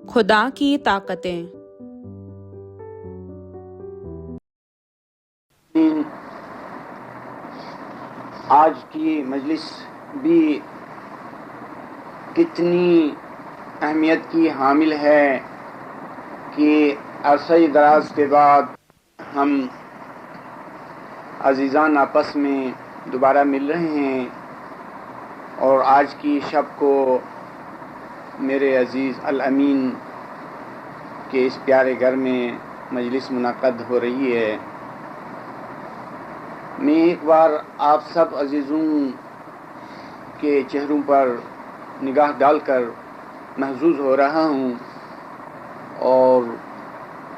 خدا کی طاقتیں۔ آج کی مجلس بھی کتنی اہمیت کی حامل ہے کہ عرصہ دراز کے بعد ہم عزیزان آپس میں دوبارہ مل رہے ہیں، اور آج کی شب کو میرے عزیز الامین کے اس پیارے گھر میں مجلس منعقد ہو رہی ہے۔ میں ایک بار آپ سب عزیزوں کے چہروں پر نگاہ ڈال کر محظوظ ہو رہا ہوں، اور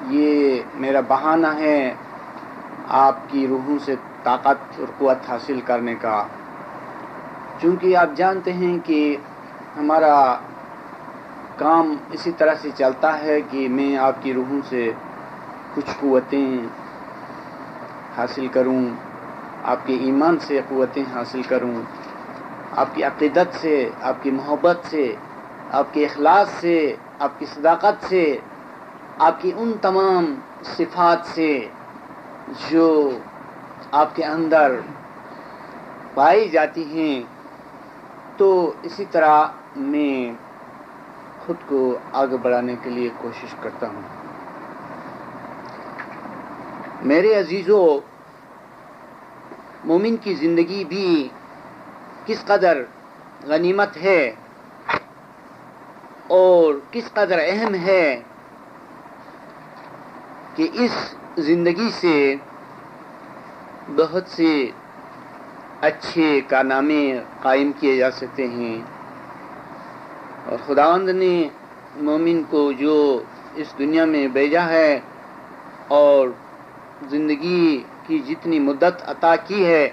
یہ میرا بہانہ ہے آپ کی روحوں سے طاقت اور قوت حاصل کرنے کا، چونکہ آپ جانتے ہیں کہ ہمارا کام اسی طرح سے چلتا ہے کہ میں آپ کی روحوں سے کچھ قوتیں حاصل کروں، آپ کے ایمان سے قوتیں حاصل کروں، آپ کی عقیدت سے، آپ کی محبت سے، آپ کے اخلاص سے، آپ کی صداقت سے، آپ کی ان تمام صفات سے جو آپ کے اندر پائی جاتی ہیں۔ تو اسی طرح میں خود کو آگے بڑھانے کے لیے کوشش کرتا ہوں۔ میرے عزیزو، مومن کی زندگی بھی کس قدر غنیمت ہے اور کس قدر اہم ہے کہ اس زندگی سے بہت سے اچھے کارنامے قائم کیے جا سکتے ہیں، اور خداوند نے مومن کو جو اس دنیا میں بھیجا ہے اور زندگی کی جتنی مدت عطا کی ہے،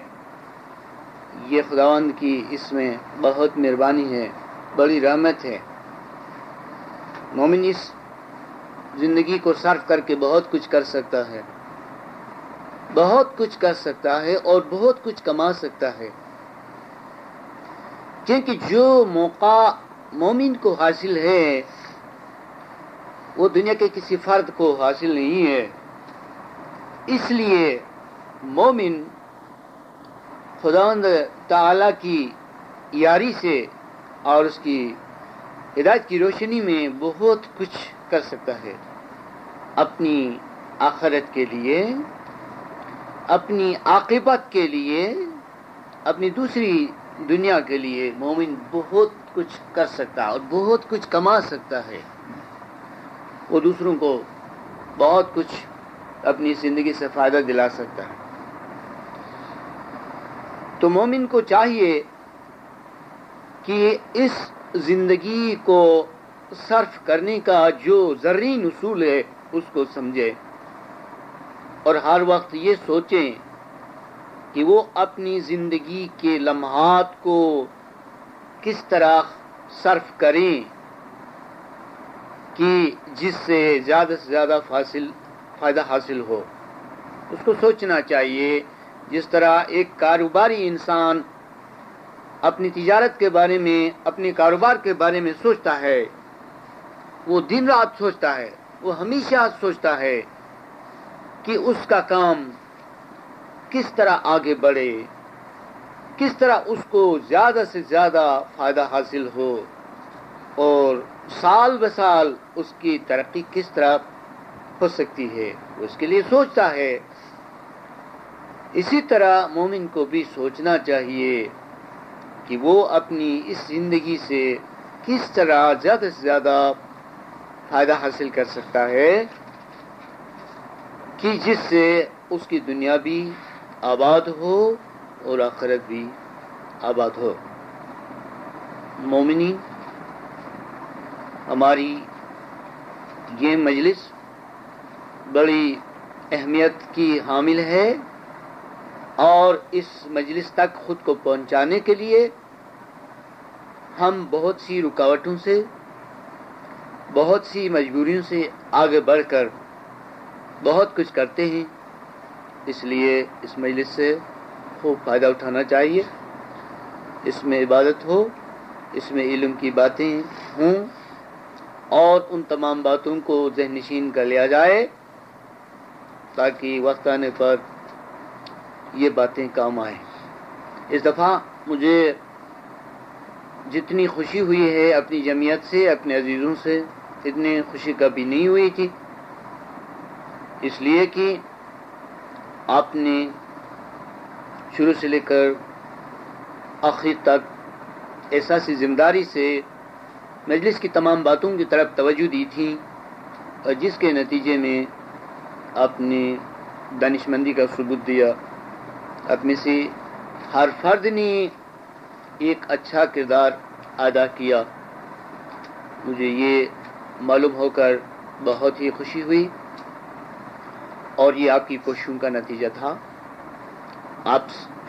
یہ خداوند کی اس میں بہت مہربانی ہے، بڑی رحمت ہے۔ مومن اس زندگی کو صرف کر کے بہت کچھ کر سکتا ہے، بہت کچھ کر سکتا ہے اور بہت کچھ کما سکتا ہے، کیونکہ جو موقع مومن کو حاصل ہے وہ دنیا کے کسی فرد کو حاصل نہیں ہے۔ اس لیے مومن خداوند تعالی کی یاری سے اور اس کی ہدایت کی روشنی میں بہت کچھ کر سکتا ہے، اپنی آخرت کے لیے، اپنی عاقبت کے لیے، اپنی دوسری دنیا کے لیے مومن بہت کچھ کر سکتا ہے اور بہت کچھ کما سکتا ہے۔ وہ دوسروں کو بہت کچھ اپنی زندگی سے فائدہ دلا سکتا ہے۔ تو مومن کو چاہیے کہ اس زندگی کو صرف کرنے کا جو زرعی اصول ہے اس کو سمجھے، اور ہر وقت یہ سوچیں کہ وہ اپنی زندگی کے لمحات کو کس طرح صرف کریں کہ جس سے زیادہ فائدہ حاصل ہو۔ اس کو سوچنا چاہیے جس طرح ایک کاروباری انسان اپنی تجارت کے بارے میں، اپنے کاروبار کے بارے میں سوچتا ہے، وہ دن رات سوچتا ہے، وہ ہمیشہ سوچتا ہے کہ اس کا کام کس طرح آگے بڑھے، کس طرح اس کو زیادہ سے زیادہ فائدہ حاصل ہو، اور سال بہ سال اس کی ترقی کس طرح ہو سکتی ہے، اس کے لیے سوچتا ہے۔ اسی طرح مومن کو بھی سوچنا چاہیے کہ وہ اپنی اس زندگی سے کس طرح زیادہ سے زیادہ فائدہ حاصل کر سکتا ہے کہ جس سے اس کی دنیا بھی آباد ہو اور آخرت بھی آباد ہو۔ مومنین، ہماری یہ مجلس بڑی اہمیت کی حامل ہے، اور اس مجلس تک خود کو پہنچانے کے لیے ہم بہت سی رکاوٹوں سے، بہت سی مجبوریوں سے آگے بڑھ کر بہت کچھ کرتے ہیں۔ اس لیے اس مجلس سے خوب فائدہ اٹھانا چاہیے، اس میں عبادت ہو، اس میں علم کی باتیں ہوں، اور ان تمام باتوں کو ذہن نشین کر لیا جائے تاکہ وقت آنے پر یہ باتیں کام آئیں۔ اس دفعہ مجھے جتنی خوشی ہوئی ہے اپنی جمعیت سے، اپنے عزیزوں سے، اتنی خوشی کبھی نہیں ہوئی تھی، اس لیے کہ آپ نے شروع سے لے کر آخر تک احساسی ذمہ داری سے مجلس کی تمام باتوں کی طرف توجہ دی تھی، اور جس کے نتیجے میں آپ نے دانشمندی کا ثبوت دیا۔ آپ میں سے ہر فرد نے ایک اچھا کردار ادا کیا۔ مجھے یہ معلوم ہو کر بہت ہی خوشی ہوئی، اور یہ آپ کی کوششوں کا نتیجہ تھا۔ آپ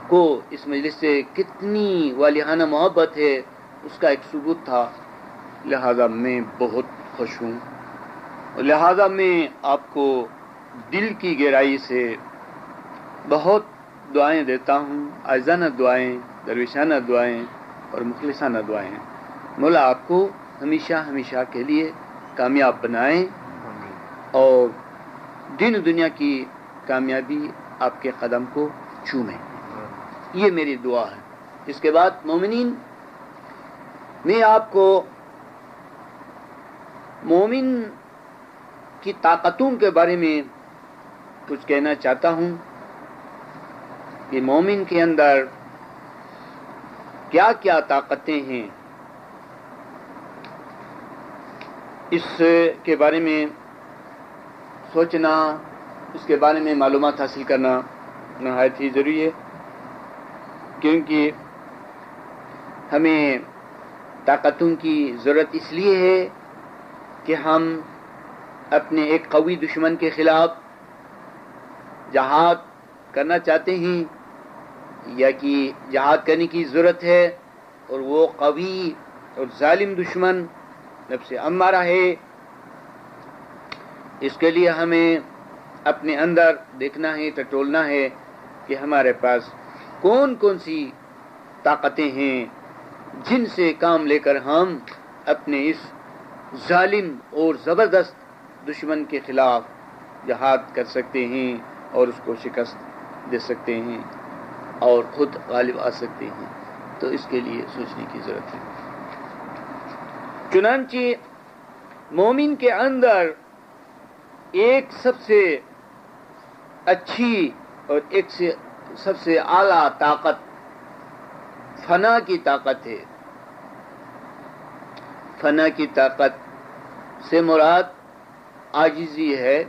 کو اس مجلس سے کتنی والہانہ محبت ہے اس کا ایک ثبوت تھا، لہذا میں بہت خوش ہوں، لہذا میں آپ کو دل کی گہرائی سے بہت دعائیں دیتا ہوں، عاجزانہ دعائیں، درویشانہ دعائیں اور مخلصانہ دعائیں۔ مولا آپ کو ہمیشہ ہمیشہ کے لیے کامیاب بنائیں اور دین و دنیا کی کامیابی آپ کے قدم کو چومیں، یہ میری دعا ہے۔ اس کے بعد مومنین، میں آپ کو مومن کی طاقتوں کے بارے میں کچھ کہنا چاہتا ہوں کہ مومن کے اندر کیا کیا طاقتیں ہیں، اس کے بارے میں سوچنا، اس کے بارے میں معلومات حاصل کرنا نہایت ہی ضروری ہے، کیونکہ ہمیں طاقتوں کی ضرورت اس لیے ہے کہ ہم اپنے ایک قوی دشمن کے خلاف جہاد کرنا چاہتے ہیں، یا کہ جہاد کرنے کی ضرورت ہے، اور وہ قوی اور ظالم دشمن نفس امارہ ہے۔ اس کے لیے ہمیں اپنے اندر دیکھنا ہے، ٹٹولنا ہے کہ ہمارے پاس کون کون سی طاقتیں ہیں جن سے کام لے کر ہم اپنے اس ظالم اور زبردست دشمن کے خلاف جہاد کر سکتے ہیں اور اس کو شکست دے سکتے ہیں اور خود غالب آ سکتے ہیں۔ تو اس کے لیے سوچنے کی ضرورت ہے۔ چنانچہ مومن کے اندر ایک سب سے اچھی اور ایک سے سب سے اعلیٰ طاقت فنا کی طاقت ہے۔ فنا کی طاقت سے مراد عاجزی ہے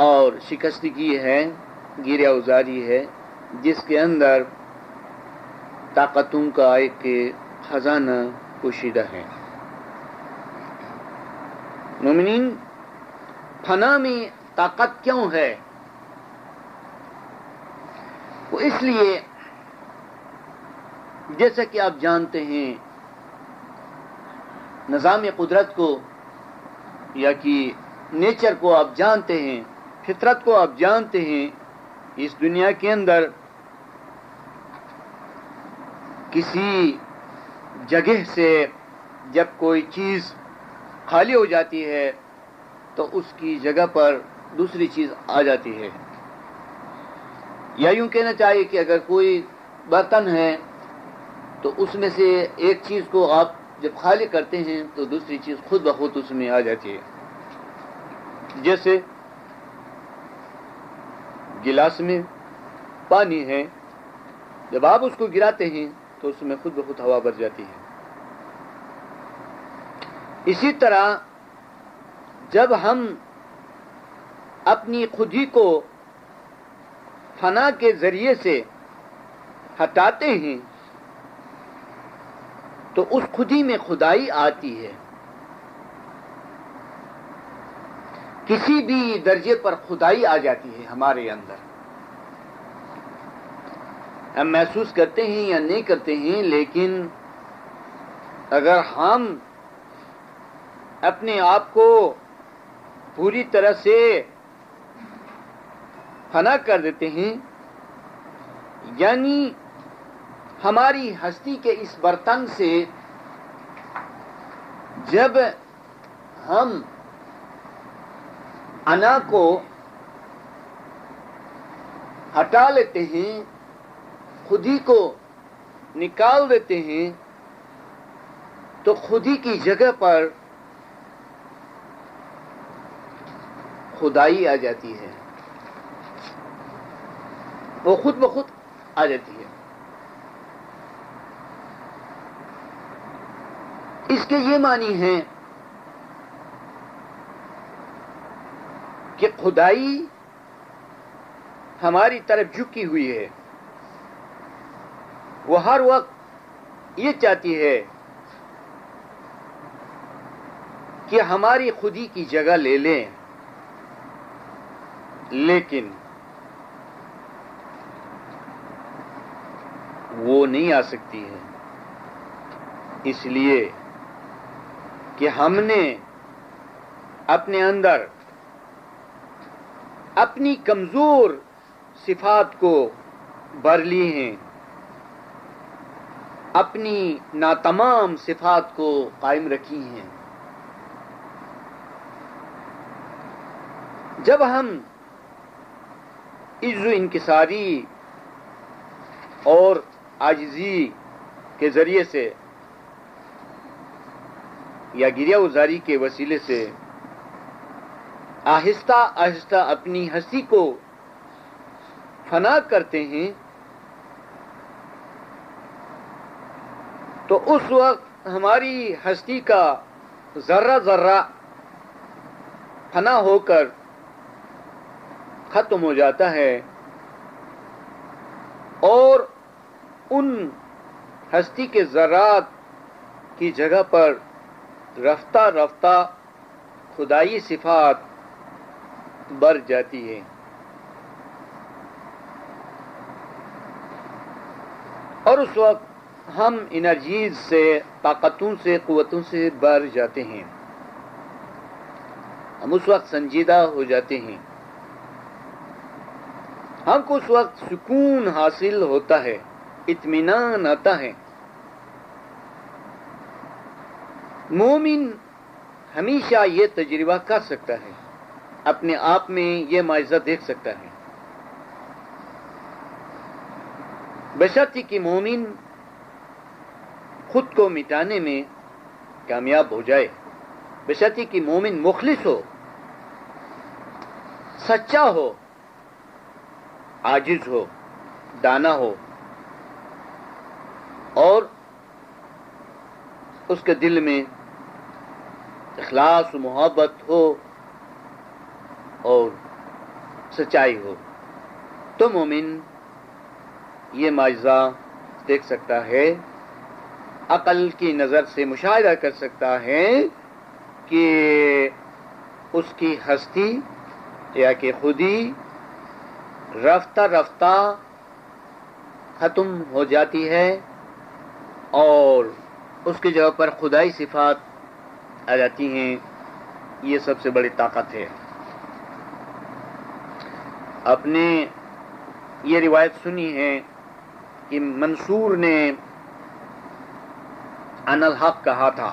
اور شکستگی ہے، گریہ ازاری ہے، جس کے اندر طاقتوں کا ایک خزانہ پوشیدہ ہے۔ مومنین، فنا میں طاقت کیوں ہے؟ وہ اس لیے جیسا کہ آپ جانتے ہیں نظام قدرت کو، یا کہ نیچر کو آپ جانتے ہیں، فطرت کو آپ جانتے ہیں، اس دنیا کے اندر کسی جگہ سے جب کوئی چیز خالی ہو جاتی ہے تو اس کی جگہ پر دوسری چیز آ جاتی ہے، یا یوں کہنا چاہیے کہ اگر کوئی برتن ہے تو اس میں سے ایک چیز کو آپ جب خالی کرتے ہیں تو دوسری چیز خود بخود اس میں آ جاتی ہے۔ جیسے گلاس میں پانی ہے، جب آپ اس کو گراتے ہیں تو اس میں خود بخود ہوا بھر جاتی ہے۔ اسی طرح جب ہم اپنی خودی کو فنا کے ذریعے سے ہٹاتے ہیں تو اس خودی میں خدائی آتی ہے۔ کسی بھی درجے پر خدائی آ جاتی ہے ہمارے اندر، ہم محسوس کرتے ہیں یا نہیں کرتے ہیں، لیکن اگر ہم اپنے آپ کو پوری طرح سے فنا کر دیتے ہیں، یعنی ہماری ہستی کے اس برتن سے جب ہم انا کو ہٹا لیتے ہیں، خودی کو نکال دیتے ہیں، تو خودی کی جگہ پر خدائی آ جاتی ہے، وہ خود بخود آ جاتی ہے۔ اس کے یہ معنی ہیں کہ خدائی ہماری طرف جھکی ہوئی ہے، وہ ہر وقت یہ چاہتی ہے کہ ہماری خودی کی جگہ لے لیں، لیکن وہ نہیں آ سکتی ہے، اس لیے کہ ہم نے اپنے اندر اپنی کمزور صفات کو بھر لی ہیں، اپنی ناتمام صفات کو قائم رکھی ہیں۔ جب ہم عجز و انکساری اور عاجزی کے ذریعے سے یا گریہ گزاری کے وسیلے سے آہستہ آہستہ اپنی ہستی کو فنا کرتے ہیں، تو اس وقت ہماری ہستی کا ذرہ ذرہ فنا ہو کر ختم ہو جاتا ہے، اور ان ہستی کے ذرات کی جگہ پر رفتہ رفتہ خدائی صفات بڑھ جاتی ہے۔ اور اس وقت ہم انرجیز سے، طاقتوں سے، قوتوں سے بھر جاتے ہیں، ہم اس وقت سنجیدہ ہو جاتے ہیں، ہم کو اس وقت سکون حاصل ہوتا ہے، اطمینان آتا ہے۔ مومن ہمیشہ یہ تجربہ کر سکتا ہے، اپنے آپ میں یہ معجزہ دیکھ سکتا ہے، بشرطی کہ مومن خود کو مٹانے میں کامیاب ہو جائے، بشرطی کہ مومن مخلص ہو، سچا ہو، عاجز ہو، دانا ہو، اور اس کے دل میں اخلاص و محبت ہو اور سچائی ہو، تو مومن یہ معجزہ دیکھ سکتا ہے، عقل کی نظر سے مشاہدہ کر سکتا ہے کہ اس کی ہستی یا کہ خودی رفتہ رفتہ ختم ہو جاتی ہے، اور اس کی جگہ پر خدائی صفات آ جاتی ہیں۔ یہ سب سے بڑی طاقت ہے۔ آپ نے یہ روایت سنی ہے کہ منصور نے ان الحق کہا تھا۔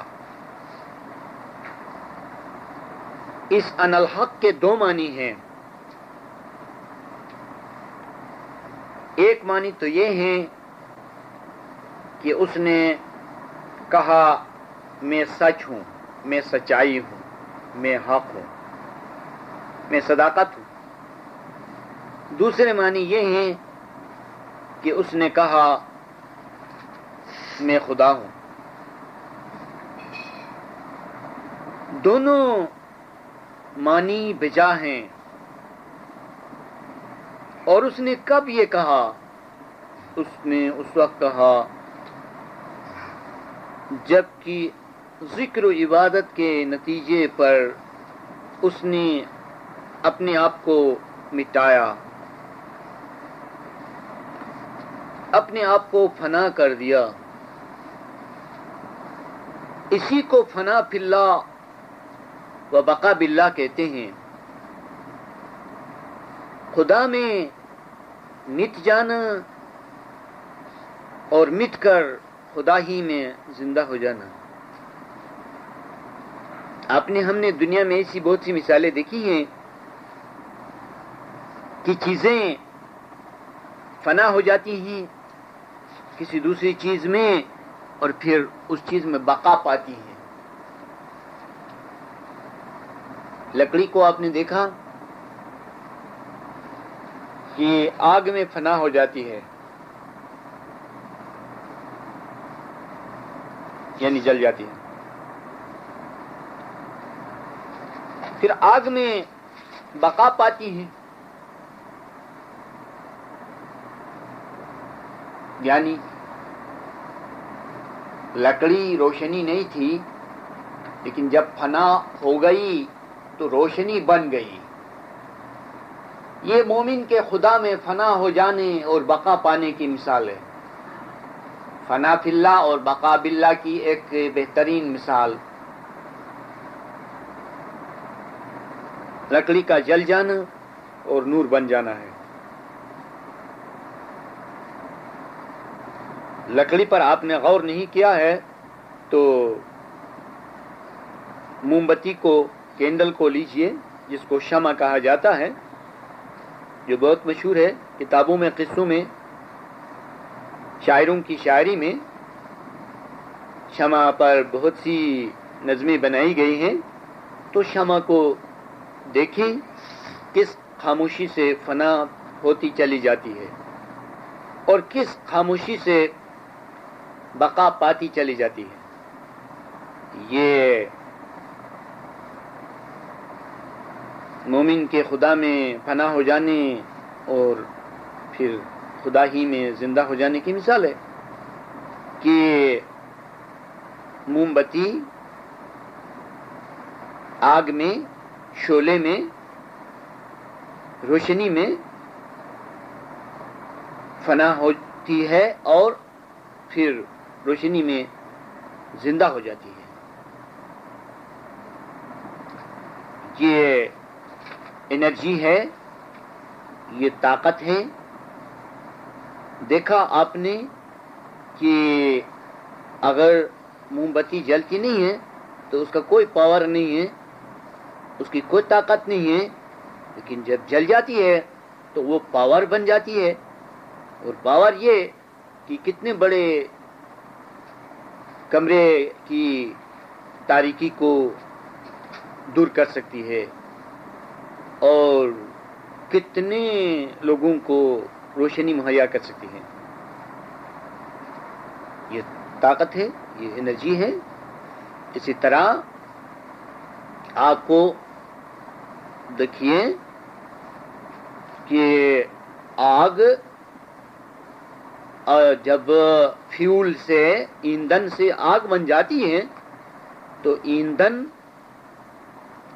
اس ان الحق کے دو معنی ہیں، ایک معنی تو یہ ہے کہ اس نے کہا میں سچ ہوں، میں سچائی ہوں، میں حق ہوں، میں صداقت ہوں۔ دوسرے معنی یہ ہیں کہ اس نے کہا میں خدا ہوں۔ دونوں معنی بجا ہیں، اور اس نے کب یہ کہا؟ اس نے اس وقت کہا جب کہ ذکر و عبادت کے نتیجے پر اس نے اپنے آپ کو مٹایا، اپنے آپ کو فنا کر دیا۔ اسی کو فنا فی اللہ و بقا باللہ کہتے ہیں، خدا میں مٹ جانا اور مٹ کر خدا ہی میں زندہ ہو جانا۔ ہم نے دنیا میں ایسی بہت سی مثالیں دیکھی ہیں کہ چیزیں فنا ہو جاتی ہیں کسی دوسری چیز میں اور پھر اس چیز میں بقا پاتی ہیں. لکڑی کو آپ نے دیکھا کہ آگ میں فنا ہو جاتی ہے، یعنی جل جاتی ہے، پھر آگ میں بقا پاتی ہے، یعنی لکڑی روشنی نہیں تھی لیکن جب فنا ہو گئی تو روشنی بن گئی. یہ مومن کے خدا میں فنا ہو جانے اور بقا پانے کی مثال ہے. فنا فی اللہ اور بقا باللہ کی ایک بہترین مثال لکڑی کا جل جانا اور نور بن جانا ہے. لکڑی پر آپ نے غور نہیں کیا ہے تو موم بتی کو، کینڈل کو لیجئے جس کو شمع کہا جاتا ہے، جو بہت مشہور ہے. کتابوں میں، قصوں میں، شاعروں کی شاعری میں شمع پر بہت سی نظمیں بنائی گئی ہیں. تو شمع کو دیکھیں کس خاموشی سے فنا ہوتی چلی جاتی ہے اور کس خاموشی سے بقا پاتی چلی جاتی ہے. یہ مومن کے خدا میں فنا ہو جانے اور پھر خدا ہی میں زندہ ہو جانے کی مثال ہے کہ موم بتی آگ میں، شعلے میں، روشنی میں فنا ہوتی ہے اور پھر روشنی میں زندہ ہو جاتی ہے. یہ انرجی ہے، یہ طاقت ہے. دیکھا آپ نے کہ اگر موم بتی جلتی نہیں ہے تو اس کا کوئی پاور نہیں ہے، اس کی کوئی طاقت نہیں ہے، لیکن جب جل جاتی ہے تو وہ پاور بن جاتی ہے. اور پاور یہ کہ کتنے بڑے کمرے کی تاریکی کو دور کر سکتی ہے اور کتنے لوگوں کو روشنی مہیا کر سکتی ہے. یہ طاقت ہے، یہ انرجی ہے. اسی طرح آگ کو دیکھیے کہ آگ جب فیول سے، ایندھن سے آگ بن جاتی ہے تو ایندھن،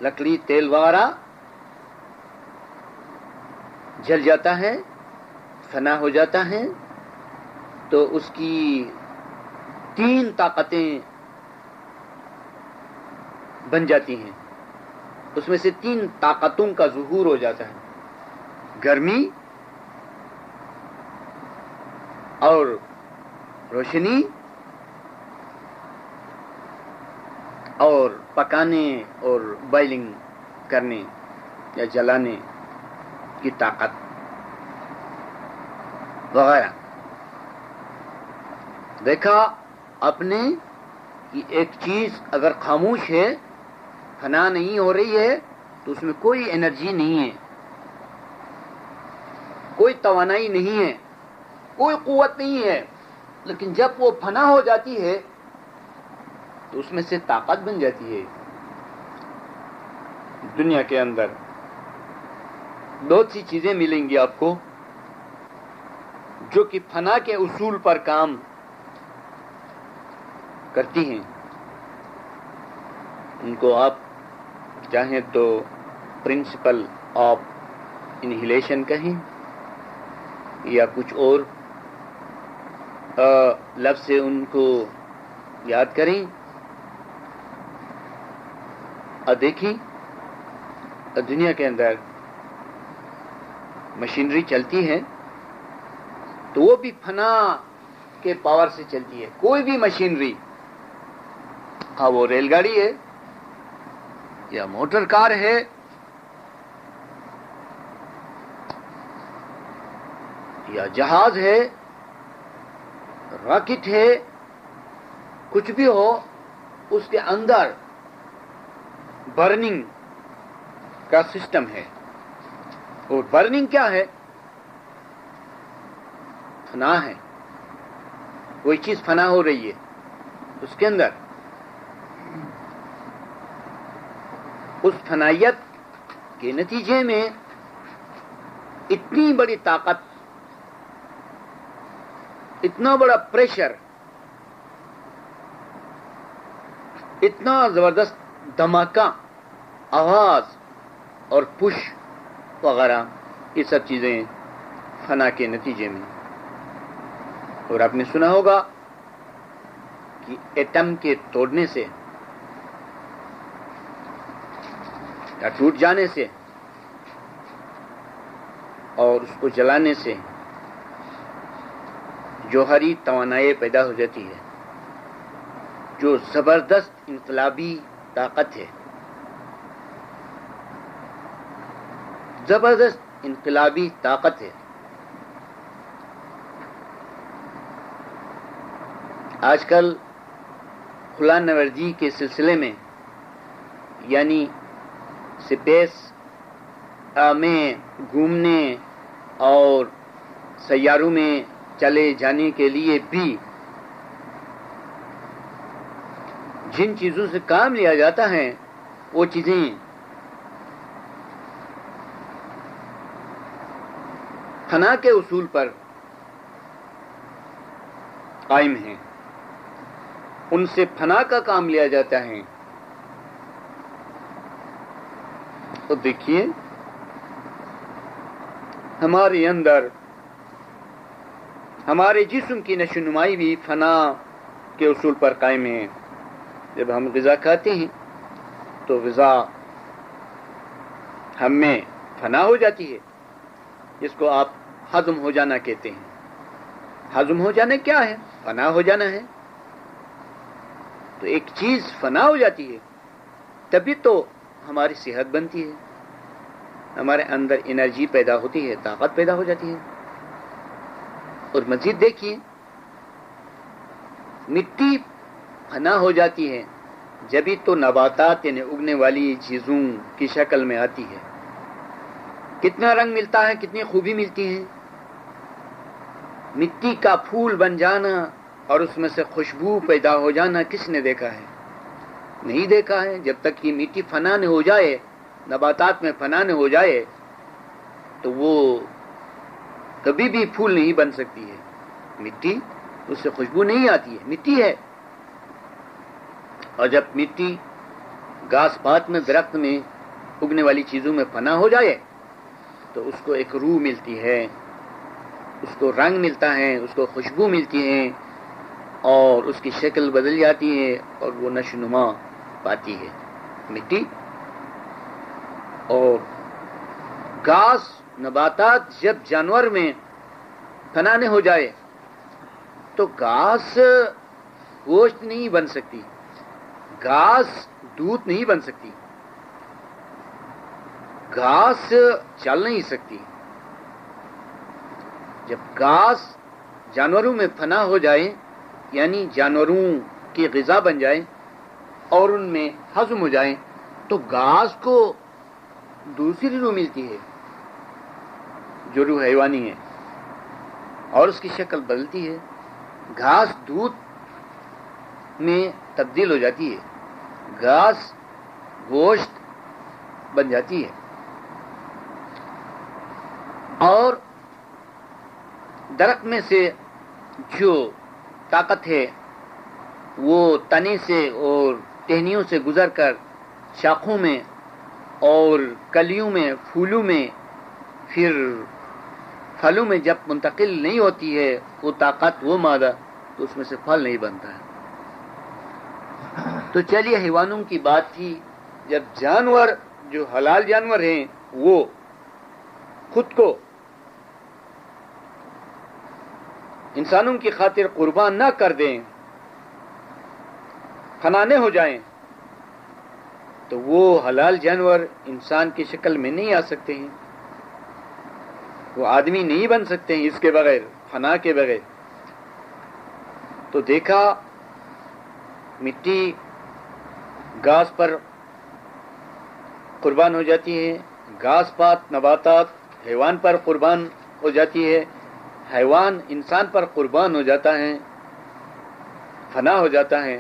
لکڑی، تیل وغیرہ جل جاتا ہے، فنا ہو جاتا ہے. تو اس کی 3 طاقتیں بن جاتی ہیں. اس میں سے 3 طاقتوں کا ظہور ہو جاتا ہے: گرمی اور روشنی اور پکانے اور بائلنگ کرنے یا جلانے کی طاقت وغیرہ. دیکھا آپ نے کہ ایک چیز اگر خاموش ہے، فنا نہیں ہو رہی ہے، تو اس میں کوئی انرجی نہیں ہے، کوئی توانائی نہیں ہے، کوئی قوت نہیں ہے. لیکن جب وہ فنا ہو جاتی ہے تو اس میں سے طاقت بن جاتی ہے. دنیا کے اندر بہت سی چیزیں ملیں گی آپ کو جو کہ فنا کے اصول پر کام کرتی ہیں. ان کو آپ چاہیں تو پرنسپل آف انہیلیشن کہیں یا کچھ اور لفظ سے ان کو یاد کریں اور دیکھیں. دنیا کے اندر مشینری چلتی ہے تو وہ بھی فنا کے پاور سے چلتی ہے. کوئی بھی مشینری، ہاں وہ ریل گاڑی ہے، یا موٹر کار ہے یا جہاز ہے، راکٹ ہے، کچھ بھی ہو، اس کے اندر برننگ کا سسٹم ہے. اور برننگ کیا ہے؟ فنا ہے. کوئی چیز فنا ہو رہی ہے اس کے اندر، اس فنائیت کے نتیجے میں اتنی بڑی طاقت، اتنا بڑا پریشر، اتنا زبردست دھماکہ، آواز اور پش وغیرہ، یہ سب چیزیں فنا کے نتیجے میں. اور آپ نے سنا ہوگا کہ ایٹم کے توڑنے سے یا ٹوٹ جانے سے اور اس کو جلانے سے جوہری توانائی پیدا ہو جاتی ہے، جو زبردست انقلابی طاقت ہے، زبردست انقلابی طاقت ہے. آج کل خلا نوردی کے سلسلے میں، یعنی سپیس میں گھومنے اور سیاروں میں چلے جانے کے لیے بھی جن چیزوں سے کام لیا جاتا ہے وہ چیزیں فنا کے اصول پر قائم ہیں، ان سے فنا کا کام لیا جاتا ہے. تو دیکھیے ہمارے اندر ہمارے جسم کی نشو نمائی بھی فنا کے اصول پر قائم ہے. جب ہم غذا کھاتے ہیں تو غذا ہم میں فنا ہو جاتی ہے، جس کو آپ ہضم ہو جانا کہتے ہیں. ہضم ہو جانا کیا ہے؟ فنا ہو جانا ہے. تو ایک چیز فنا ہو جاتی ہے تبھی تو ہماری صحت بنتی ہے، ہمارے اندر انرجی پیدا ہوتی ہے، طاقت پیدا ہو جاتی ہے. اور مزید دیکھیے، مٹی فنا ہو جاتی ہے جبھی تو نباتات یعنی اگنے والی چیزوں کی شکل میں آتی ہے. کتنا رنگ ملتا ہے، کتنی خوبی ملتی ہے. مٹی کا پھول بن جانا اور اس میں سے خوشبو پیدا ہو جانا کس نے دیکھا ہے؟ نہیں دیکھا ہے. جب تک کہ مٹی فنا نہ ہو جائے، نباتات میں فنا نہ ہو جائے، تو وہ کبھی بھی پھول نہیں بن سکتی ہے. مٹی، اس سے خوشبو نہیں آتی ہے، مٹی ہے. اور جب مٹی گھاس پات میں، درخت میں، اگنے والی چیزوں میں فنا ہو جائے تو اس کو ایک روح ملتی ہے، اس کو رنگ ملتا ہے، اس کو خوشبو ملتی ہے اور اس کی شکل بدل جاتی ہے اور وہ نشو نما پاتی ہے مٹی. اور گھاس، نباتات جب جانور میں فنا نہ ہو جائے تو گھاس گوشت نہیں بن سکتی، گھاس دودھ نہیں بن سکتی، گھاس چل نہیں سکتی. جب گھاس جانوروں میں فنا ہو جائے، یعنی جانوروں کی غذا بن جائے اور ان میں ہضم ہو جائے، تو گھاس کو دوسری روح ملتی ہے جو روح حیوانی ہے، اور اس کی شکل بدلتی ہے. گھاس دودھ میں تبدیل ہو جاتی ہے، گھاس گوشت بن جاتی ہے. اور درخت میں سے جو طاقت ہے وہ تنے سے اور ٹہنیوں سے گزر کر شاخوں میں اور کلیوں میں، پھولوں میں، پھر پھلوں میں جب منتقل نہیں ہوتی ہے وہ طاقت، وہ مادہ، تو اس میں سے پھل نہیں بنتا ہے. تو چلیے حیوانوں کی بات تھی. جب جانور جو حلال جانور ہیں وہ خود کو انسانوں کی خاطر قربان نہ کر دیں، فنا نہ ہو جائیں، تو وہ حلال جانور انسان کی شکل میں نہیں آ سکتے ہیں، وہ آدمی نہیں بن سکتے ہیں اس کے بغیر، فنا کے بغیر۔ تو دیکھا مٹی گھاس پر قربان ہو جاتی ہے، گھاس پات نباتات حیوان پر قربان ہو جاتی ہے، حیوان انسان پر قربان ہو جاتا ہے، فنا ہو جاتا ہے،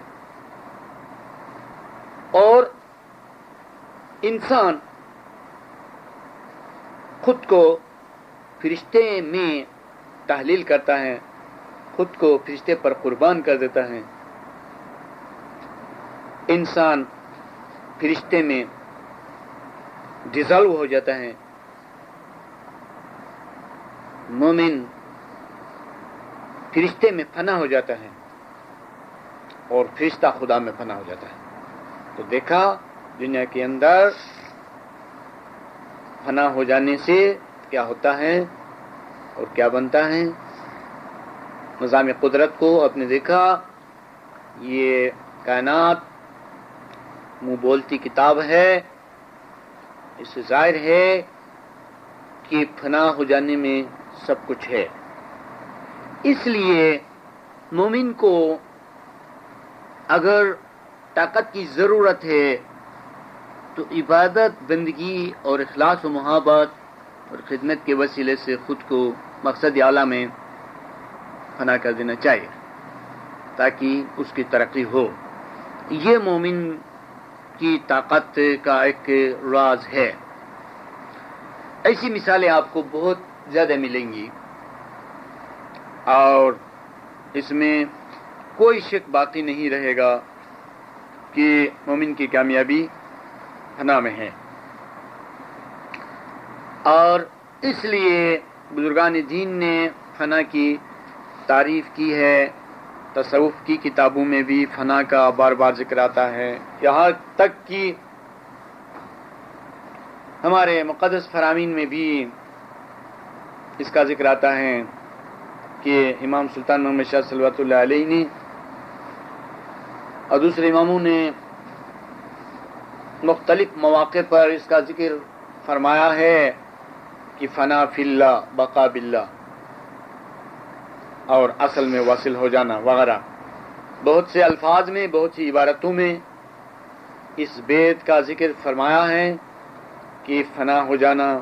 اور انسان خود کو فرشتے میں تحلیل کرتا ہے، خود کو فرشتے پر قربان کر دیتا ہے، انسان فرشتے میں ڈیزالو ہو جاتا ہے، مومن فرشتے میں فنا ہو جاتا ہے اور فرشتہ خدا میں فنا ہو جاتا ہے۔ تو دیکھا دنیا کے اندر فنا ہو جانے سے کیا ہوتا ہے اور کیا بنتا ہے۔ نظام قدرت کو آپ نے دیکھا، یہ کائنات منہ بولتی کتاب ہے، اس سے ظاہر ہے کہ فنا ہو جانے میں سب کچھ ہے۔ اس لیے مومن کو اگر طاقت کی ضرورت ہے تو عبادت، بندگی اور اخلاص و محبت اور خدمت کے وسیلے سے خود کو مقصد اعلیٰ میں فنا کر دینا چاہیے تاکہ اس کی ترقی ہو۔ یہ مومن کی طاقت کا ایک راز ہے۔ ایسی مثالیں آپ کو بہت زیادہ ملیں گی اور اس میں کوئی شک باقی نہیں رہے گا کہ مومن کی کامیابی فنا میں ہے۔ اور اس لیے بزرگان دین نے فنا کی تعریف کی ہے، تصوف کی کتابوں میں بھی فنا کا بار بار ذکر آتا ہے، یہاں تک کہ ہمارے مقدس فرامین میں بھی اس کا ذکر آتا ہے کہ امام سلطان محمد شاہ صلوات اللہ علیہ نے اور دوسرے اماموں نے مختلف مواقع پر اس کا ذکر فرمایا ہے کہ فنا فی اللہ بقا باللہ اور اصل میں واصل ہو جانا وغیرہ۔ بہت سے الفاظ میں، بہت سی عبارتوں میں اس بیت کا ذکر فرمایا ہے کہ فنا ہو جانا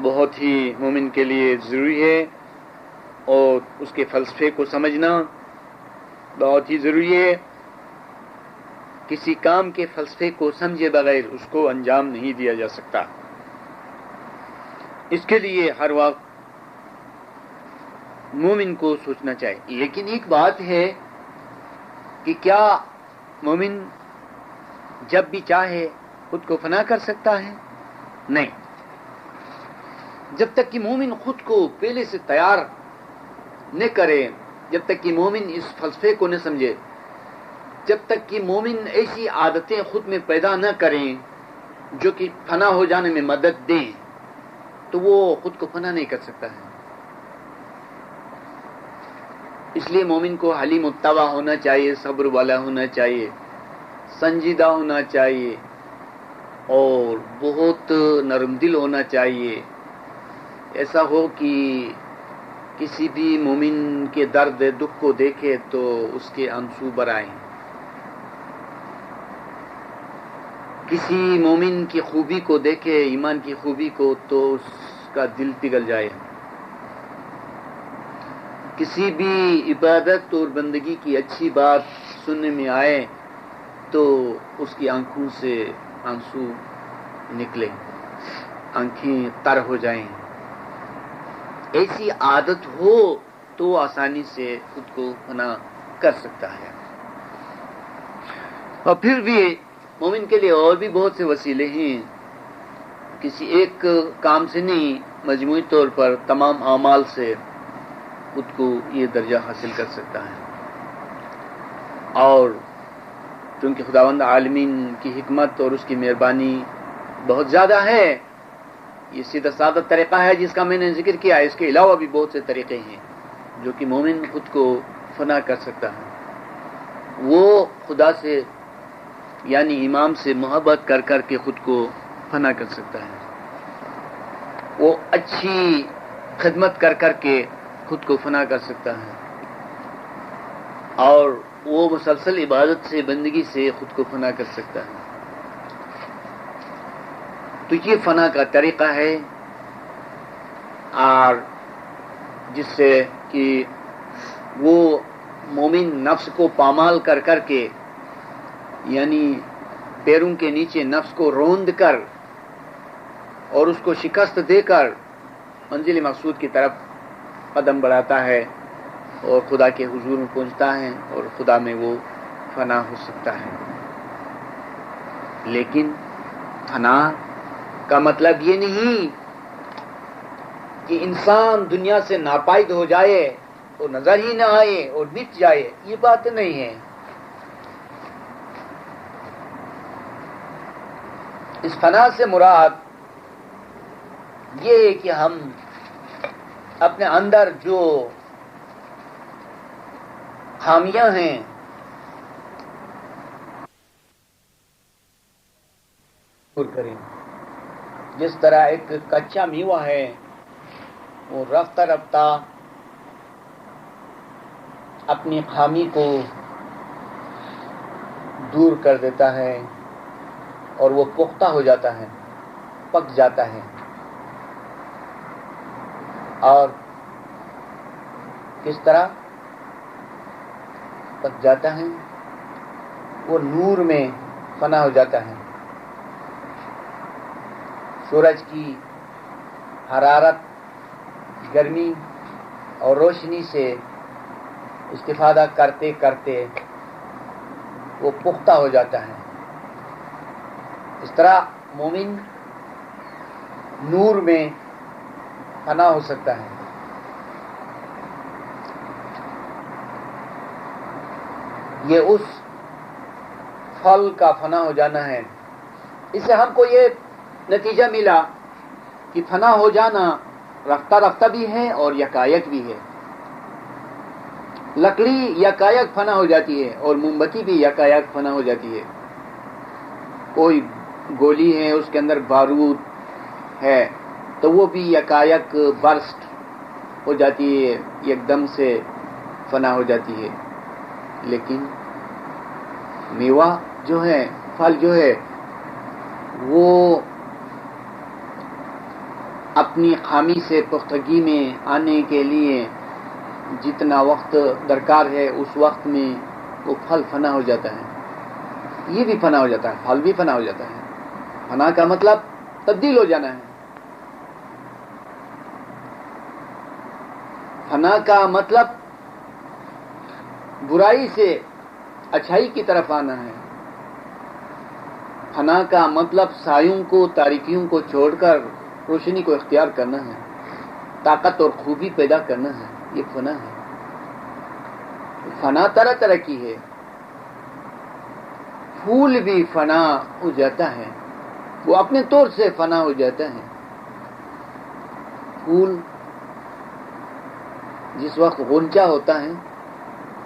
بہت ہی مومن کے لیے ضروری ہے اور اس کے فلسفے کو سمجھنا بہت ہی ضروری ہے۔ کسی کام کے فلسفے کو سمجھے بغیر اس کو انجام نہیں دیا جا سکتا۔ اس کے لیے ہر وقت مومن کو سوچنا چاہیے۔ لیکن ایک بات ہے کہ کیا مومن جب بھی چاہے خود کو فنا کر سکتا ہے؟ نہیں۔ جب تک کہ مومن خود کو پہلے سے تیار نہ کرے، جب تک کہ مومن اس فلسفے کو نہ سمجھے، جب تک کہ مومن ایسی عادتیں خود میں پیدا نہ کریں جو کہ فنا ہو جانے میں مدد دیں، تو وہ خود کو فنا نہیں کر سکتا ہے۔ اس لیے مومن کو حلیم الطبع ہونا چاہیے، صبر والا ہونا چاہیے، سنجیدہ ہونا چاہیے اور بہت نرم دل ہونا چاہیے۔ ایسا ہو کہ کسی بھی مومن کے درد دکھ کو دیکھے تو اس کے آنسو برآئیں، کسی مومن کی خوبی کو دیکھے، ایمان کی خوبی کو، تو اس کا دل پگھل جائے، کسی بھی عبادت اور بندگی کی اچھی بات سننے میں آئے تو اس کی آنکھوں سے آنسو نکلے، آنکھیں تر ہو جائیں۔ ایسی عادت ہو تو آسانی سے خود کو فنا کر سکتا ہے۔ اور پھر بھی مومن کے لیے اور بھی بہت سے وسیلے ہیں، کسی ایک کام سے نہیں، مجموعی طور پر تمام اعمال سے خود کو یہ درجہ حاصل کر سکتا ہے۔ اور چونکہ خداوند عالمین کی حکمت اور اس کی مہربانی بہت زیادہ ہے، یہ سیدھا سادہ طریقہ ہے جس کا میں نے ذکر کیا، اس کے علاوہ بھی بہت سے طریقے ہیں جو کہ مومن خود کو فنا کر سکتا ہے۔ وہ خدا سے یعنی امام سے محبت کر کر کے خود کو فنا کر سکتا ہے، وہ اچھی خدمت کر کر کے خود کو فنا کر سکتا ہے، اور وہ مسلسل عبادت سے بندگی سے خود کو فنا کر سکتا ہے۔ تو یہ فنا کا طریقہ ہے، اور جس سے کہ وہ مومن نفس کو پامال کر کر کے، یعنی پیروں کے نیچے نفس کو روند کر اور اس کو شکست دے کر منزل مقصود کی طرف قدم بڑھاتا ہے اور خدا کے حضور میں پہنچتا ہے اور خدا میں وہ فنا ہو سکتا ہے۔ لیکن فنا کا مطلب یہ نہیں کہ انسان دنیا سے ناپائید ہو جائے اور نظر ہی نہ آئے اور مٹ جائے، یہ بات نہیں ہے۔ اس فنا سے مراد یہ ہے کہ ہم اپنے اندر جو خامیاں ہیں دور کریں۔ جس طرح ایک کچا میوہ ہے، وہ رفتہ رفتہ اپنی خامی کو دور کر دیتا ہے اور وہ پختہ ہو جاتا ہے، پک جاتا ہے، اور کس طرح پک جاتا ہے؟ وہ نور میں فنا ہو جاتا ہے۔ سورج کی حرارت، گرمی اور روشنی سے استفادہ کرتے کرتے وہ پختہ ہو جاتا ہے۔ اس طرح مومن نور میں فنا ہو سکتا ہے۔ یہ اس پھل کا فنا ہو جانا ہے۔ اس سے ہم کو یہ نتیجہ ملا کہ فنا ہو جانا رفتہ رفتہ بھی ہے اور یکایک بھی ہے۔ لکڑی یکایک فنا ہو جاتی ہے اور موم بتی بھی یکایک فنا ہو جاتی ہے۔ کوئی گولی ہے، اس کے اندر بارود ہے تو وہ بھی یکایک برسٹ ہو جاتی ہے، ایک دم سے فنا ہو جاتی ہے۔ لیکن میوہ جو ہے، پھل جو ہے، وہ اپنی خامی سے پختگی میں آنے کے لیے جتنا وقت درکار ہے اس وقت میں وہ پھل فنا ہو جاتا ہے، یہ بھی فنا ہو جاتا ہے، پھل بھی فنا ہو جاتا ہے۔ فنا کا مطلب تبدیل ہو جانا ہے۔ فنا کا مطلب برائی سے اچھائی کی طرف آنا ہے۔ فنا کا مطلب سایوں کو، تاریکیوں کو چھوڑ کر روشنی کو اختیار کرنا ہے، طاقت اور خوبی پیدا کرنا ہے، یہ فنا ہے۔ فنا طرح طرح کی ہے۔ پھول بھی فنا ہو جاتا ہے، وہ اپنے طور سے فنا ہو جاتا ہے۔ پھول جس وقت غنچہ ہوتا ہے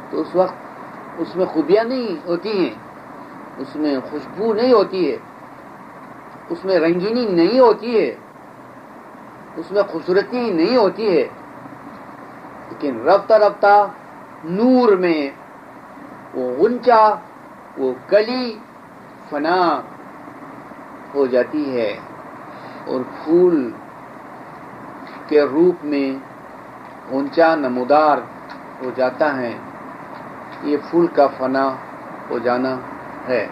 تو اس وقت اس میں خوبیاں نہیں ہوتی ہیں، اس میں خوشبو نہیں ہوتی ہے، اس میں رنگینی نہیں ہوتی ہے، اس میں خوبصورتی نہیں ہوتی ہے، لیکن رفتہ رفتہ نور میں وہ غنچہ، وہ کلی فنا ہو جاتی ہے اور پھول کے روپ میں غنچہ نمودار ہو جاتا ہے۔ یہ پھول کا فنا ہو جانا ہے۔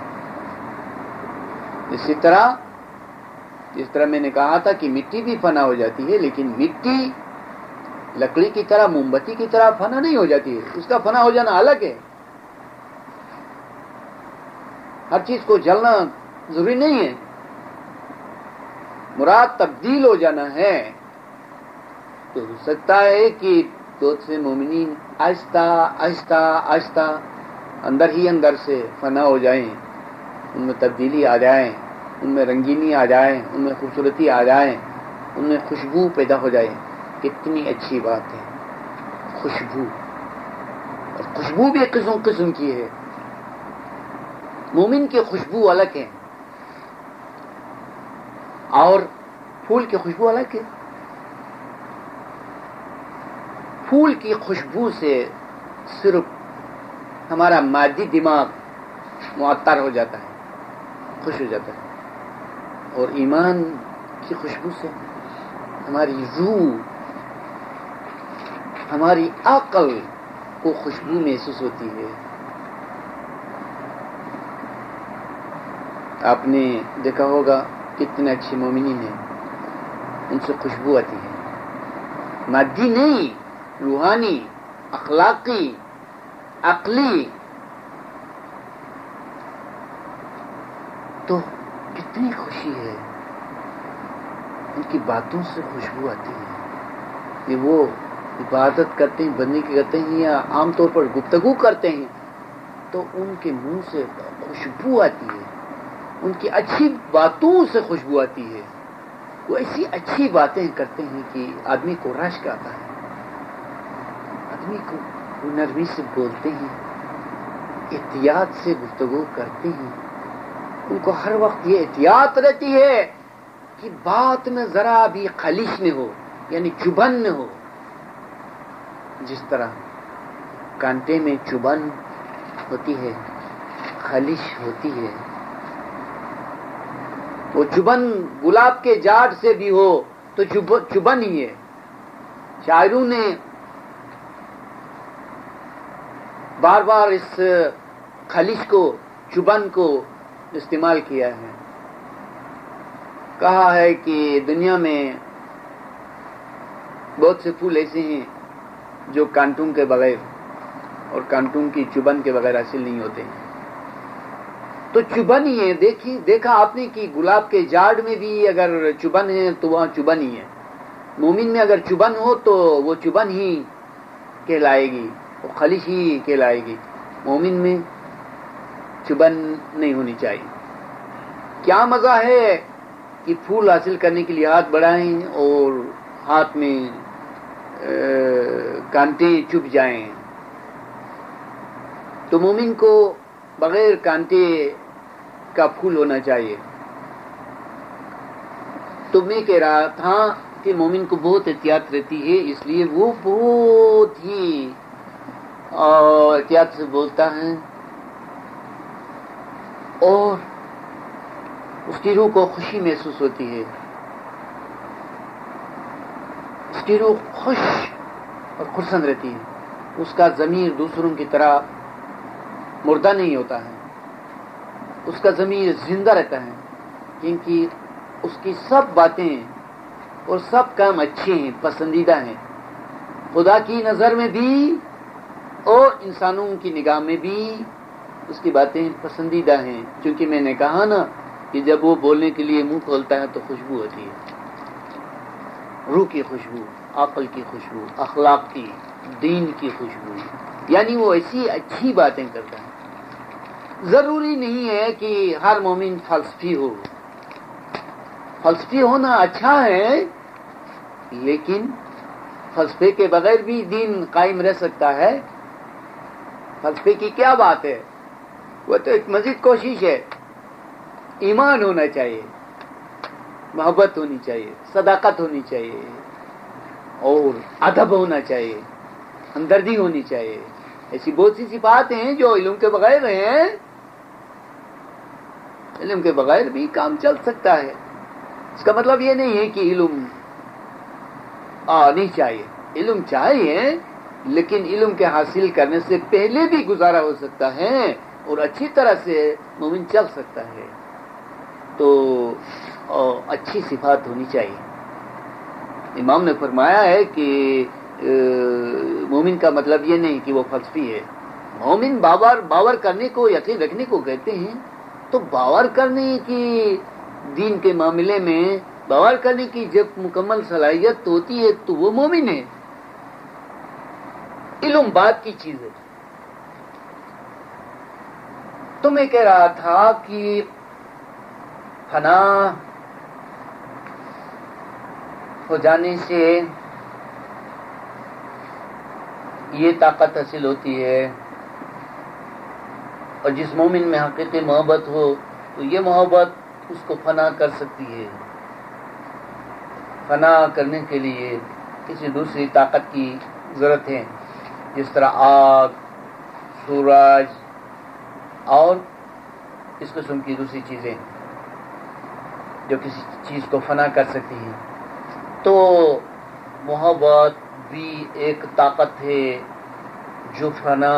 اسی طرح جس طرح میں نے کہا تھا کہ مٹی بھی فنا ہو جاتی ہے، لیکن مٹی لکڑی کی طرح، موم بتی کی طرح فنا نہیں ہو جاتی ہے، اس کا فنا ہو جانا الگ ہے۔ ہر چیز کو جلنا ضروری نہیں ہے، مراد تبدیل ہو جانا ہے۔ تو ہو سکتا ہے کہ بہت سے مومنین آہستہ آہستہ آہستہ اندر ہی اندر سے فنا ہو جائیں، ان میں تبدیلی آ جائیں، ان میں رنگینی آ جائے، ان میں خوبصورتی آ جائے، ان میں خوشبو پیدا ہو جائے۔ کتنی اچھی بات ہے خوشبو، اور خوشبو بھی قسم قسم کی ہے۔ مومن کی خوشبو الگ ہے اور پھول کی خوشبو الگ ہے. پھول کی خوشبو سے صرف ہمارا مادی دماغ معطر ہو جاتا ہے, خوش ہو جاتا ہے, اور ایمان کی خوشبو سے ہماری روح, ہماری عقل کو خوشبو محسوس ہوتی ہے. آپ نے دیکھا ہوگا کتنے اچھے مومنین ہیں, ان سے خوشبو آتی ہے, مادی نہیں, روحانی, اخلاقی, عقلی. تو کتنی خوشی ہے, ان کی باتوں سے خوشبو آتی ہے. یہ وہ عبادت کرتے ہیں, بندگی کرتے ہیں, یا عام طور پر گفتگو کرتے ہیں تو ان کے منہ سے خوشبو آتی ہے, ان کی اچھی باتوں سے خوشبو آتی ہے. وہ ایسی اچھی باتیں کرتے ہیں کہ آدمی کو رشک آتا ہے, آدمی کو وہ نرمی سے بولتے ہیں, احتیاط سے گفتگو کرتے ہیں. ان کو ہر وقت یہ احتیاط رہتی ہے کہ بات میں ذرا بھی خلش نہ ہو, یعنی چبھن نہ ہو. جس طرح کانٹے میں چبھن ہوتی ہے, خلش ہوتی ہے, وہ چبھن گلاب کے جاڑ سے بھی ہو تو چبھن ہی ہے. شاعروں نے بار بار اس خلش کو, چبھن کو استعمال کیا ہے. کہا ہے کہ دنیا میں بہت سے پھول ایسے ہیں جو کانٹوں کے بغیر اور کانٹوں کی چبھن کے بغیر حاصل نہیں ہوتے ہیں. تو چبھن ہی ہے. دیکھا آپ نے کہ گلاب کے جاڑ میں بھی اگر چبھن ہے تو وہاں چبھن ہی ہے. مومن میں اگر چبھن ہو تو وہ چبھن ہی کہلائے گی, وہ خلش ہی کہلائے گی. مومن میں چبھن نہیں ہونی چاہیے. کیا مزہ ہے کہ پھول حاصل کرنے کے لیے ہاتھ بڑھائیں اور ہاتھ میں کانٹے چبھ جائیں. تو مومن کو بغیر کانٹے کا پھول ہونا چاہیے. تو میں کہہ رہا تھا کہ مومن کو بہت احتیاط رہتی ہے, اس لیے وہ بہت ہی احتیاط سے بولتا ہے, اور اس کی روح کو خوشی محسوس ہوتی ہے. اس کی روح خوش اور خرسند رہتی ہے. اس کا ضمیر دوسروں کی طرح مردہ نہیں ہوتا ہے, اس کا ضمیر زندہ رہتا ہے, کیونکہ اس کی سب باتیں اور سب کام اچھے ہیں, پسندیدہ ہیں, خدا کی نظر میں بھی اور انسانوں کی نگاہ میں بھی اس کی باتیں پسندیدہ ہیں. چونکہ میں نے کہا نا کہ جب وہ بولنے کے لیے منہ کھولتا ہے تو خوشبو ہوتی ہے, روح کی خوشبو, عقل کی خوشبو, اخلاق کی, دین کی خوشبو. یعنی وہ ایسی اچھی باتیں کرتا ہے. ضروری نہیں ہے کہ ہر مومن فلسفی ہو. فلسفی ہونا اچھا ہے, لیکن فلسفے کے بغیر بھی دین قائم رہ سکتا ہے. فلسفے کی کیا بات ہے, وہ تو ایک مزید کوشش ہے. ایمان ہونا چاہیے, محبت ہونی چاہیے, صداقت ہونی چاہیے, اور ادب ہونا چاہیے, ہمدردی ہونی چاہیے. ایسی بہت سی صفات ہیں جو علم کے بغیر ہیں. علم کے بغیر بھی کام چل سکتا ہے. اس کا مطلب یہ نہیں ہے کہ علم نہیں چاہیے. علم چاہیے, لیکن علم کے حاصل کرنے سے پہلے بھی گزارا ہو سکتا ہے اور اچھی طرح سے مومن چل سکتا ہے. تو اچھی صفات ہونی چاہیے. امام نے فرمایا ہے کہ مومن کا مطلب یہ نہیں کہ وہ فلسفی ہے. مومن باور کرنے کو, یقین رکھنے کو کہتے ہیں. تو باور کرنے کی, دین کے معاملے میں باور کرنے کی جب مکمل صلاحیت ہوتی ہے تو وہ مومن ہے. علم بات کی چیز ہے. تو میں کہہ رہا تھا کہ فنا ہو جانے سے یہ طاقت حاصل ہوتی ہے اور جس مومن میں حقیقی محبت ہو تو یہ محبت اس کو فنا کر سکتی ہے. فنا کرنے کے لیے کسی دوسری طاقت کی ضرورت ہے، جس طرح آگ، سورج اور اس قسم کی دوسری چیزیں جو کسی چیز کو فنا کر سکتی ہیں. تو محبت بھی ایک طاقت ہے جو فنا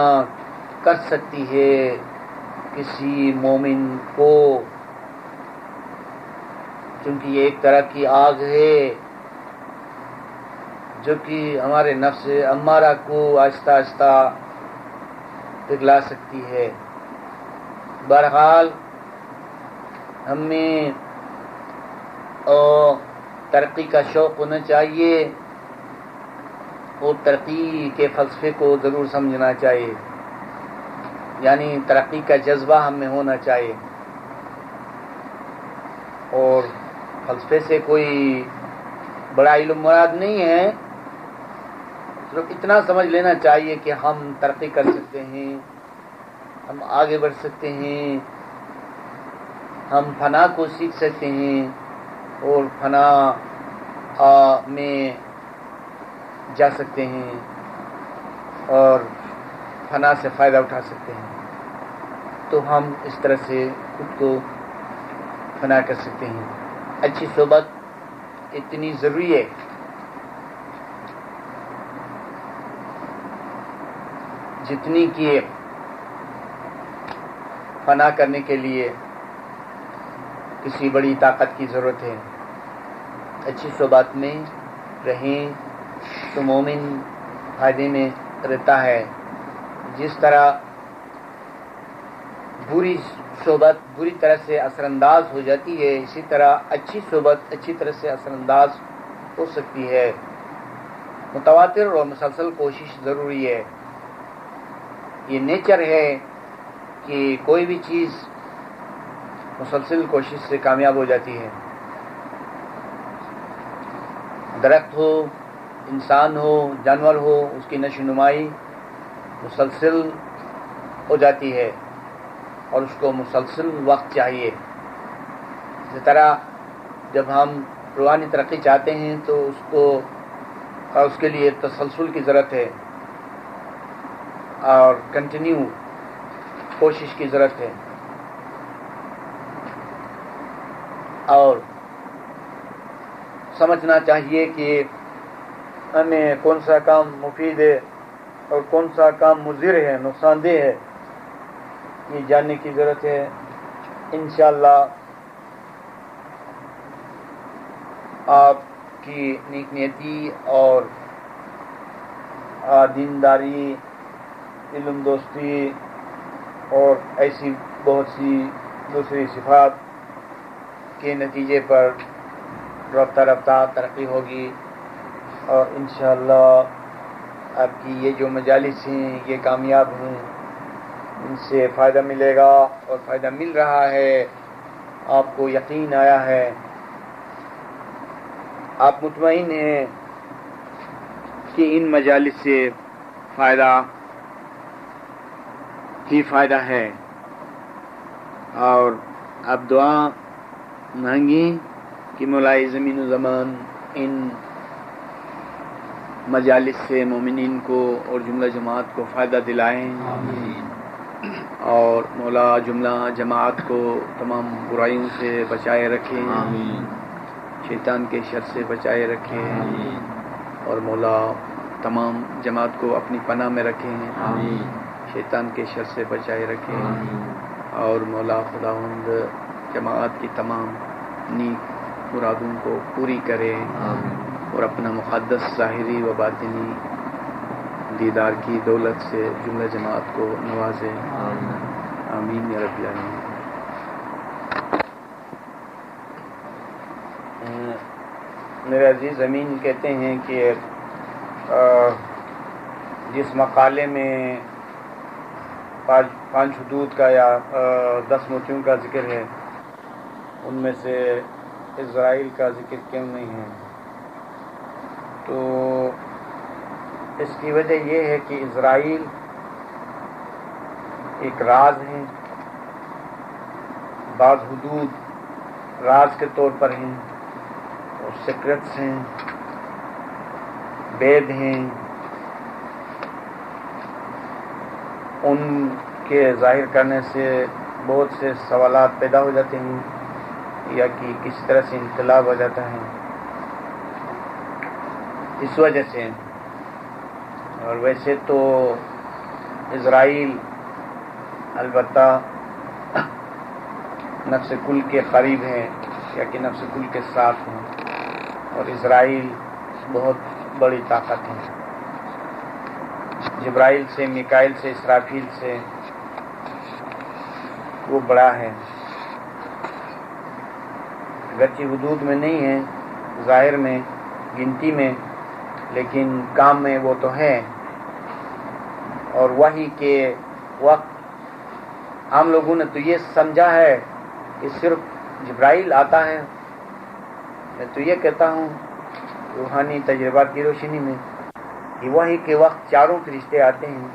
کر سکتی ہے کسی مومن کو، چونکہ یہ ایک طرح کی آگ ہے جو کہ ہمارے نفس امارہ کو آہستہ آہستہ پگھلا سکتی ہے. بہرحال ہمیں ترقی کا شوق ہونا چاہیے اور ترقی کے فلسفے کو ضرور سمجھنا چاہیے، یعنی ترقی کا جذبہ ہم میں ہونا چاہیے. اور فلسفے سے کوئی بڑا علم مراد نہیں ہے، صرف اتنا سمجھ لینا چاہیے کہ ہم ترقی کر سکتے ہیں، ہم آگے بڑھ سکتے ہیں، ہم فنا کو سیکھ سکتے ہیں اور فنا میں جا سکتے ہیں اور فنا سے فائدہ اٹھا سکتے ہیں. تو ہم اس طرح سے خود کو فنا کر سکتے ہیں. اچھی صحبت اتنی ضروری ہے جتنی کہ فنا کرنے کے لیے کسی بڑی طاقت کی ضرورت ہے. اچھی صحبت میں رہیں تو مومن فائدے میں رہتا ہے. جس طرح بری صحبت بری طرح سے اثر انداز ہو جاتی ہے، اسی طرح اچھی صحبت اچھی طرح سے اثر انداز ہو سکتی ہے. متواتر اور مسلسل کوشش ضروری ہے. یہ نیچر ہے کہ کوئی بھی چیز مسلسل کوشش سے کامیاب ہو جاتی ہے. درخت ہو، انسان ہو، جانور ہو، اس کی نشو نمائی مسلسل ہو جاتی ہے اور اس کو مسلسل وقت چاہیے. اسی طرح جب ہم روحانی ترقی چاہتے ہیں تو اس کے لیے تسلسل کی ضرورت ہے اور کنٹینیو کوشش کی ضرورت ہے. اور سمجھنا چاہیے کہ ہمیں کون سا کام مفید ہے اور کون سا کام مضر ہے، نقصان دہ ہے، یہ جاننے کی ضرورت ہے. انشاءاللہ آپ کی نیک نیتی اور دینداری، علم دوستی اور ایسی بہت سی دوسری صفات کے نتیجے پر رفتہ رفتہ ترقی ہوگی اور انشاءاللہ آپ کی یہ جو مجالس ہیں یہ کامیاب ہیں، ان سے فائدہ ملے گا اور فائدہ مل رہا ہے. آپ کو یقین آیا ہے، آپ مطمئن ہیں کہ ان مجالس سے فائدہ ہی فائدہ ہے. اور اب دعا مانگی کہ مولا زمین و زمان ان مجالس سے مومنین کو اور جملہ جماعت کو فائدہ دلائیں. اور مولا جملہ جماعت کو تمام برائیوں سے بچائے رکھیں، شیطان کے شر سے بچائے رکھیں، اور مولا تمام جماعت کو اپنی پناہ میں رکھیں، شیطان کے شر سے بچائے رکھیں. اور مولا خداوند جماعت کی تمام نیک مرادوں کو پوری کرے اور اپنا مقدس ظاہری و باطنی دیدار کی دولت سے جملہ جماعت کو نوازے. آمین یا رب العالمین. میرے عزیز امین کہتے ہیں کہ جس مقالے میں 5 حدود کا یا 10 موتیوں کا ذکر ہے، ان میں سے اسرائیل کا ذکر کیوں نہیں ہے؟ تو اس کی وجہ یہ ہے کہ اسرائیل ایک راز ہیں، بعض حدود راز کے طور پر ہیں اور سیکرٹس ہیں، وید ہیں، ان کے ظاہر کرنے سے بہت سے سوالات پیدا ہو جاتے ہیں یا کہ کسی طرح سے انقلاب ہو جاتا ہے اس وجہ سے۔ اور ویسے تو اسرائیل البتہ نفس کل کے قریب ہے یا کہ نفس کل کے ساتھ ہیں، اور اسرائیل بہت بڑی طاقت ہے، جبرائیل سے، میکائیل سے، اسرافیل سے وہ بڑا ہے، اگرچہ حدود میں نہیں ہے، ظاہر میں، گنتی میں، لیکن کام میں وہ تو ہے۔ اور وحی کے وقت ہم لوگوں نے تو یہ سمجھا ہے کہ صرف جبرائیل آتا ہے۔ میں تو یہ کہتا ہوں روحانی تجربات کی روشنی میں کہ وحی کے وقت چاروں فرشتے آتے ہیں،